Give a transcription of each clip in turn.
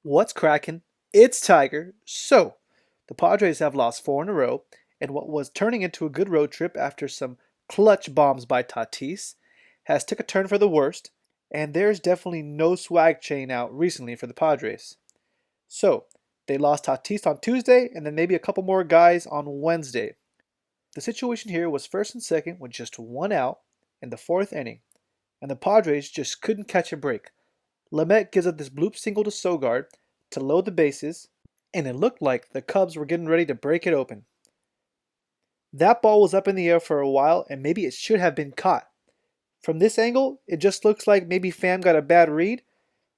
What's cracking? It's Tiger. So, the Padres have lost four in a row, and what was turning into a good road trip after some clutch bombs by Tatis has took a turn for the worst, and there's definitely no swag chain out recently for the Padres. So, they lost Tatis on Tuesday, and then maybe a couple more guys on Wednesday. The situation here was first and second with just one out in the fourth inning, and the Padres just couldn't catch a break. Lamet gives up this bloop single to Sogard to load the bases, and it looked like the Cubs were getting ready to break it open. That ball was up in the air for a while, and maybe it should have been caught. From this angle, it just looks like maybe Pham got a bad read,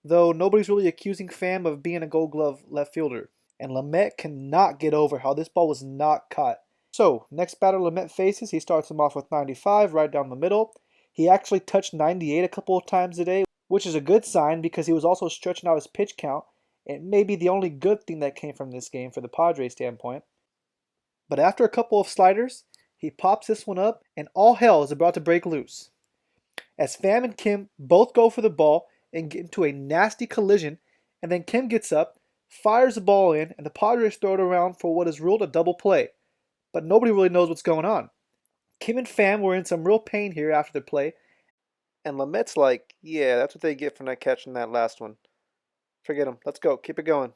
though nobody's really accusing Pham of being a gold glove left fielder. And Lamet cannot get over how this ball was not caught. So, next batter Lamet faces, he starts him off with 95 right down the middle. He actually touched 98 a couple of times today, which is a good sign because he was also stretching out his pitch count. It may be the only good thing that came from this game for the Padres standpoint. But after a couple of sliders, he pops this one up, and all hell is about to break loose. As Pham and Kim both go for the ball and get into a nasty collision, and then Kim gets up, fires the ball in, and the Padres throw it around for what is ruled a double play. But nobody really knows what's going on. Kim and Pham were in some real pain here after the play, and Lamet's like, yeah, that's what they get for not catching that last one. Forget them. Let's go. Keep it going.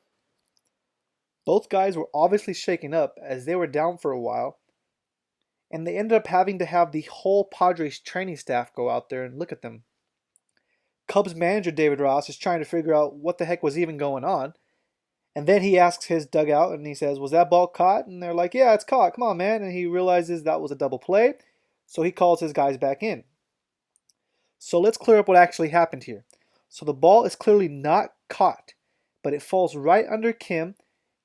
Both guys were obviously shaken up as they were down for a while, and they ended up having to have the whole Padres training staff go out there and look at them. Cubs manager David Ross is trying to figure out what the heck was even going on, and then he asks his dugout and he says, "Was that ball caught?" And they're like, "Yeah, it's caught. Come on, man." And he realizes that was a double play, so he calls his guys back in. So let's clear up what actually happened here. So the ball is clearly not caught, but it falls right under Kim,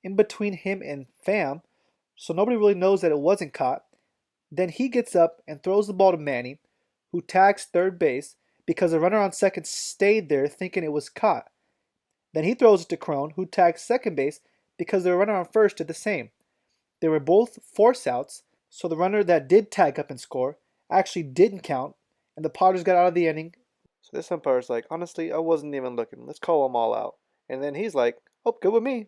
in between him and Pham, so nobody really knows that it wasn't caught. Then he gets up and throws the ball to Manny, who tags third base because the runner on second stayed there thinking it was caught. Then he throws it to Crone, who tags second base because the runner on first did the same. They were both force outs, so the runner that did tag up and score actually didn't count, and the Padres got out of the inning. So this umpire's like, honestly, I wasn't even looking. Let's call them all out. And then he's like, oh, good with me.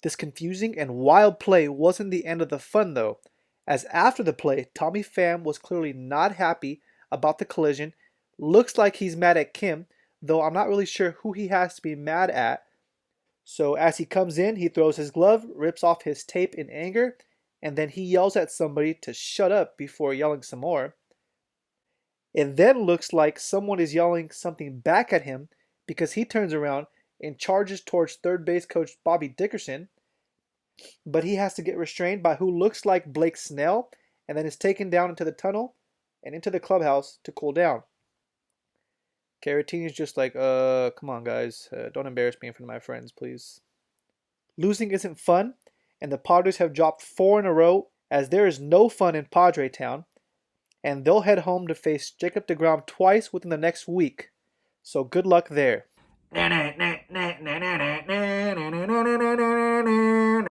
This confusing and wild play wasn't the end of the fun, though, as after the play, Tommy Pham was clearly not happy about the collision. Looks like he's mad at Kim, though I'm not really sure who he has to be mad at. So as he comes in, he throws his glove, rips off his tape in anger, and then he yells at somebody to shut up before yelling some more. It then looks like someone is yelling something back at him because he turns around and charges towards third base coach Bobby Dickerson, but he has to get restrained by who looks like Blake Snell and then is taken down into the tunnel and into the clubhouse to cool down. Caratini's just like, come on, guys. Don't embarrass me in front of my friends, please. Losing isn't fun, and the Padres have dropped four in a row as there is no fun in Padre Town, and they'll head home to face Jacob deGrom twice within the next week. So good luck there.